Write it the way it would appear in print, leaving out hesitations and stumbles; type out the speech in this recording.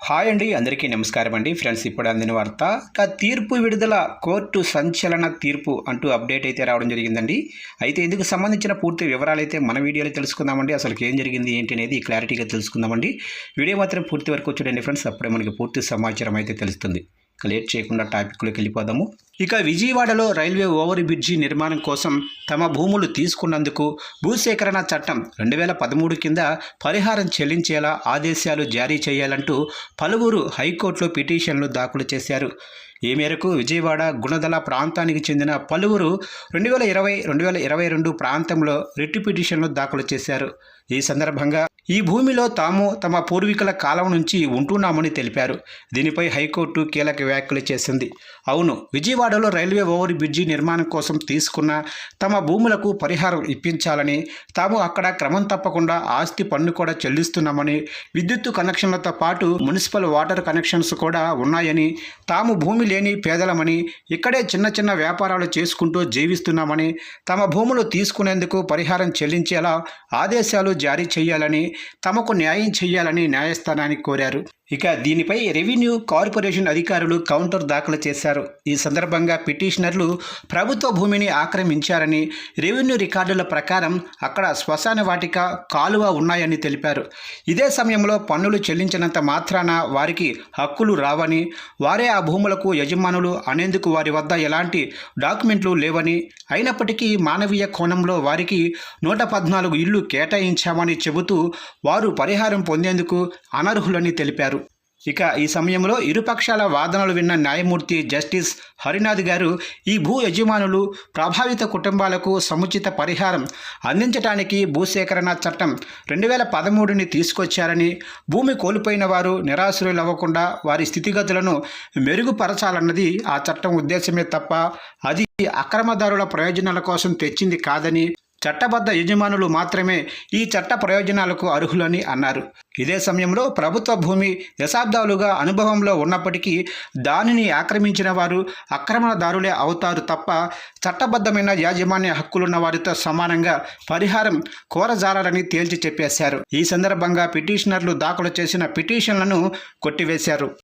Hi అండి, అందరికీ నమస్కారం అండి. ఫ్రెండ్స్, ఇప్పుడు అందిన వార్త తీర్పు విడుదల, కోర్టు సంచలన తీర్పు అంటూ అప్డేట్ అయితే రావడం జరిగిందండి. అయితే ఇందుకు సంబంధించిన పూర్తి వివరాలు అయితే మన వీడియోలో తెలుసుకుందామండి. అసలు ఏం జరిగింది ఏంటి అనేది క్లారిటీగా తెలుసుకుందామండి. వీడియో మాత్రం పూర్తి వరకు చూడండి ఫ్రెండ్స్, అప్పుడే మనకి పూర్తి సమాచారం అయితే తెలుస్తుంది. లేట్ చేయకుండా టాపిక్లోకి వెళ్ళిపోదాము. ఇక విజయవాడలో రైల్వే ఓవర్ బ్రిడ్జి నిర్మాణం కోసం తమ భూములు తీసుకున్నందుకు భూసేకరణ చట్టం 2013 కింద పరిహారం చెల్లించేలా ఆదేశాలు జారీ చేయాలంటూ పలువురు హైకోర్టులో పిటిషన్లు దాఖలు చేశారు. ఈ మేరకు విజయవాడ గుణదల ప్రాంతానికి చెందిన పలువురు 2020-2022 ప్రాంతంలో రిట్ పిటిషన్లు దాఖలు చేశారు. ఈ సందర్భంగా ఈ భూమిలో తాము తమ పూర్వీకుల కాలం నుంచి ఉంటున్నామని తెలిపారు. దీనిపై హైకోర్టు కీలక వ్యాఖ్యలు చేసింది. అవును, విజయవాడలో రైల్వే ఓవర్ బ్రిడ్జి నిర్మాణం కోసం తీసుకున్న తమ భూములకు పరిహారం ఇప్పించాలని, తాము అక్కడ క్రమం తప్పకుండా ఆస్తి పన్ను కూడా చెల్లిస్తున్నామని, విద్యుత్తు కనెక్షన్లతో పాటు మున్సిపల్ వాటర్ కనెక్షన్స్ కూడా ఉన్నాయని, తాము భూమి లేని పేదలమని, ఇక్కడే చిన్న చిన్న వ్యాపారాలు చేసుకుంటూ జీవిస్తున్నామని, తమ భూములు తీసుకునేందుకు పరిహారం చెల్లించేలా ఆదేశాలు జారీ చేయాలని, తమకు న్యాయం చేయాలని న్యాయస్థానానికి కోరారు. ఇక దీనిపై రెవెన్యూ కార్పొరేషన్ అధికారులు కౌంటర్ దాఖలు చేశారు. ఈ సందర్భంగా పిటిషనర్లు ప్రభుత్వ భూమిని ఆక్రమించారని, రెవెన్యూ రికార్డుల ప్రకారం అక్కడ శ్మశాన వాటిక, కాలువ ఉన్నాయని తెలిపారు. ఇదే సమయంలో పన్నులు చెల్లించినంత మాత్రాన వారికి హక్కులు రావని, వారే ఆ భూములకు యజమానులు అనేందుకు వారి వద్ద ఎలాంటి డాక్యుమెంట్లు లేవని, అయినప్పటికీ మానవీయ కోణంలో వారికి 114 ఇళ్లు కేటాయించామని చెబుతూ వారు పరిహారం పొందేందుకు అనర్హులని తెలిపారు. ఇక ఈ సమయంలో ఇరుపక్షాల వాదనలు విన్న న్యాయమూర్తి జస్టిస్ హరినాథ్ గారు ఈ భూ యజమానులు, ప్రభావిత కుటుంబాలకు సముచిత పరిహారం అందించడానికి భూసేకరణ చట్టం 2013ని తీసుకొచ్చారని, భూమి కోల్పోయిన వారు నిరాశ్రయులవ్వకుండా వారి స్థితిగతులను మెరుగుపరచాలన్నది ఆ చట్టం ఉద్దేశమే తప్ప అది అక్రమదారుల ప్రయోజనాల కోసం తెచ్చింది కాదని, చట్టబద్ధ యజమానులు మాత్రమే ఈ చట్ట ప్రయోజనాలకు అర్హులని అన్నారు. ఇదే సమయంలో ప్రభుత్వ భూమి దశాబ్దాలుగా అనుభవంలో ఉన్నప్పటికీ దానిని ఆక్రమించిన వారు ఆక్రమణదారులే అవుతారు తప్ప చట్టబద్ధమైన యాజమాన్య హక్కులున్న వారితో సమానంగా పరిహారం కోరజాలని తేల్చి చెప్పేశారు. ఈ సందర్భంగా పిటిషనర్లు దాఖలు చేసిన పిటిషన్లను కొట్టివేశారు.